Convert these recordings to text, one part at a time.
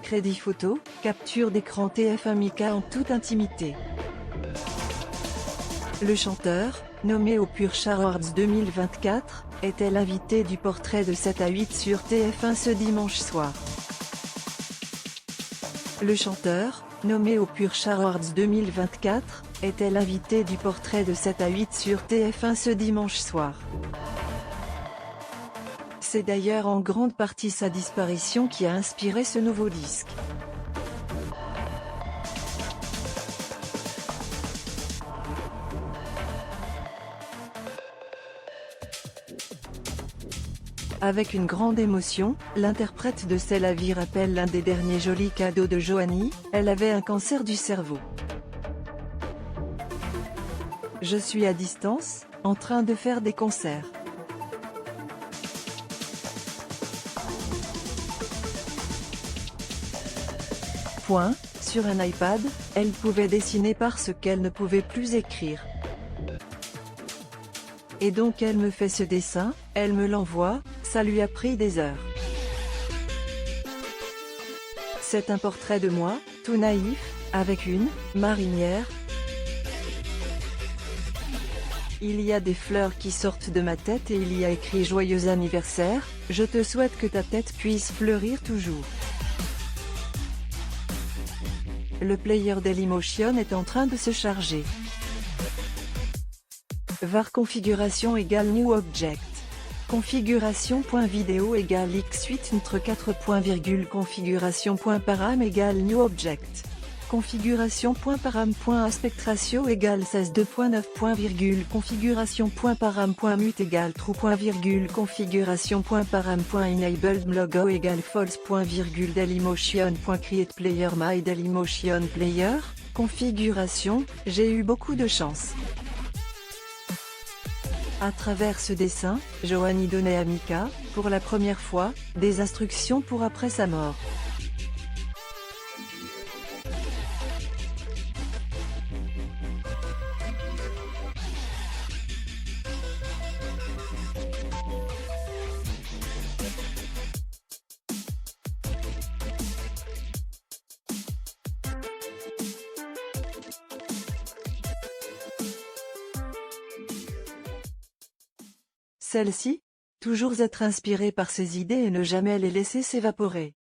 Crédit photo, capture d'écran TF1 Mika en toute intimité. Le chanteur, nommé aux Pursh Awards 2024, était l'invité du portrait de 7 à 8 sur TF1 ce dimanche soir. Le chanteur, nommé aux Pursh Awards 2024, était l'invité du portrait de 7 à 8 sur TF1 ce dimanche soir. C'est d'ailleurs en grande partie sa disparition qui a inspiré ce nouveau disque. Avec une grande émotion, l'interprète de C'est la vie rappelle l'un des derniers jolis cadeaux de Joanie. Elle avait un cancer du cerveau. Je suis à distance, en train de faire des concerts. Sur un iPad, elle pouvait dessiner parce qu'elle ne pouvait plus écrire. Et donc elle me fait ce dessin, elle me l'envoie, ça lui a pris des heures. C'est un portrait de moi, tout naïf, avec une marinière. Il y a des fleurs qui sortent de ma tête et il y a écrit joyeux anniversaire, je te souhaite que ta tête puisse fleurir toujours. Le player Dailymotion est en train de se charger. var configuration égale new object. Configuration.video égale x8 entre 4. Configuration.param égale new object. Configuration.param.aspect ratio égale 16.2.9. Configuration.param.mute égale true. Configuration.param.enabled logo égale false. Dailymotion.create player my Dailymotion player. Configuration, j'ai eu beaucoup de chance. À travers ce dessin, Joanie donnait à Mika, pour la première fois, des instructions pour après sa mort. Celle-ci, toujours être inspirée par ses idées et ne jamais les laisser s'évaporer.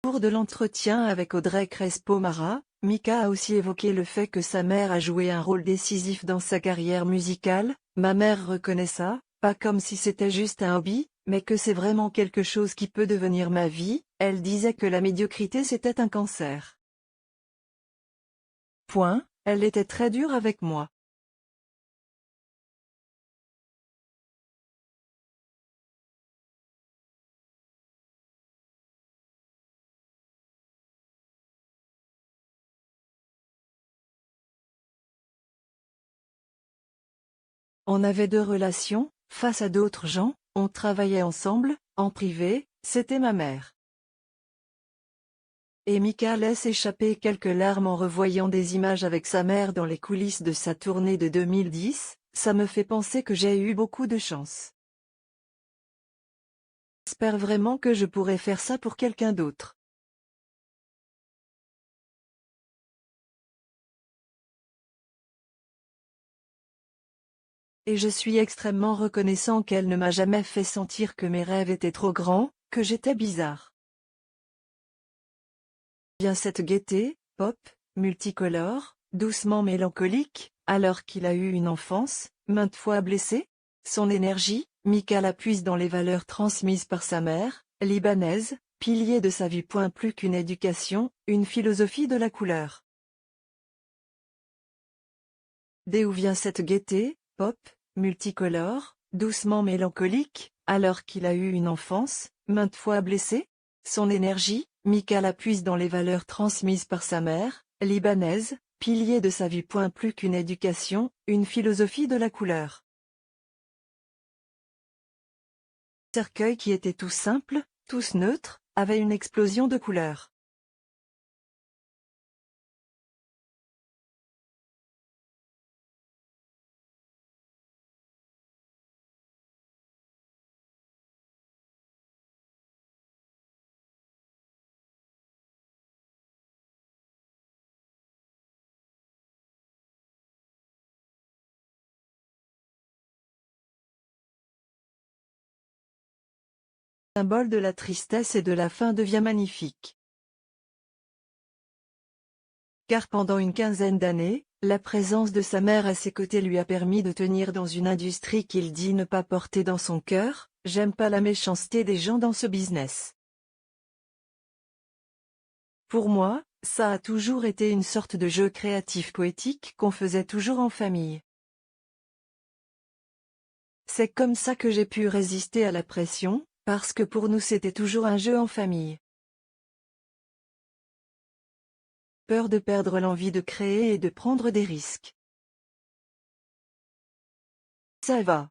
Au cours de l'entretien avec Audrey Crespo-Mara, Mika a aussi évoqué le fait que sa mère a joué un rôle décisif dans sa carrière musicale. Ma mère reconnaît ça, pas comme si c'était juste un hobby, mais que c'est vraiment quelque chose qui peut devenir ma vie. Elle disait que la médiocrité c'était un cancer. Elle était très dure avec moi. On avait 2 relations, face à d'autres gens, on travaillait ensemble, en privé, c'était ma mère. Et Mika laisse échapper quelques larmes en revoyant des images avec sa mère dans les coulisses de sa tournée de 2010, ça me fait penser que j'ai eu beaucoup de chance. J'espère vraiment que je pourrai faire ça pour quelqu'un d'autre. Et je suis extrêmement reconnaissant qu'elle ne m'a jamais fait sentir que mes rêves étaient trop grands, que j'étais bizarre. Bien cette gaieté, pop, multicolore, doucement mélancolique, alors qu'il a eu une enfance, maintes fois blessée. Son énergie, Mika la puise dans les valeurs transmises par sa mère, libanaise, pilier de sa vie. Plus qu'une éducation, une philosophie de la couleur. D'où vient cette gaieté, pop, multicolore, doucement mélancolique, alors qu'il a eu une enfance, maintes fois blessée? Son énergie, Mika la puise dans les valeurs transmises par sa mère, libanaise, pilier de sa vie. Plus qu'une éducation, une philosophie de la couleur. Cercueil qui était tout simple, tous neutres, avait une explosion de couleurs. symbole de la tristesse et de la fin devient magnifique. Car pendant une quinzaine d'années, la présence de sa mère à ses côtés lui a permis de tenir dans une industrie qu'il dit ne pas porter dans son cœur. J'aime pas la méchanceté des gens dans ce business. Pour moi, ça a toujours été une sorte de jeu créatif poétique qu'on faisait toujours en famille. C'est comme ça que j'ai pu résister à la pression, parce que pour nous c'était toujours un jeu en famille. Peur de perdre l'envie de créer et de prendre des risques. Ça va.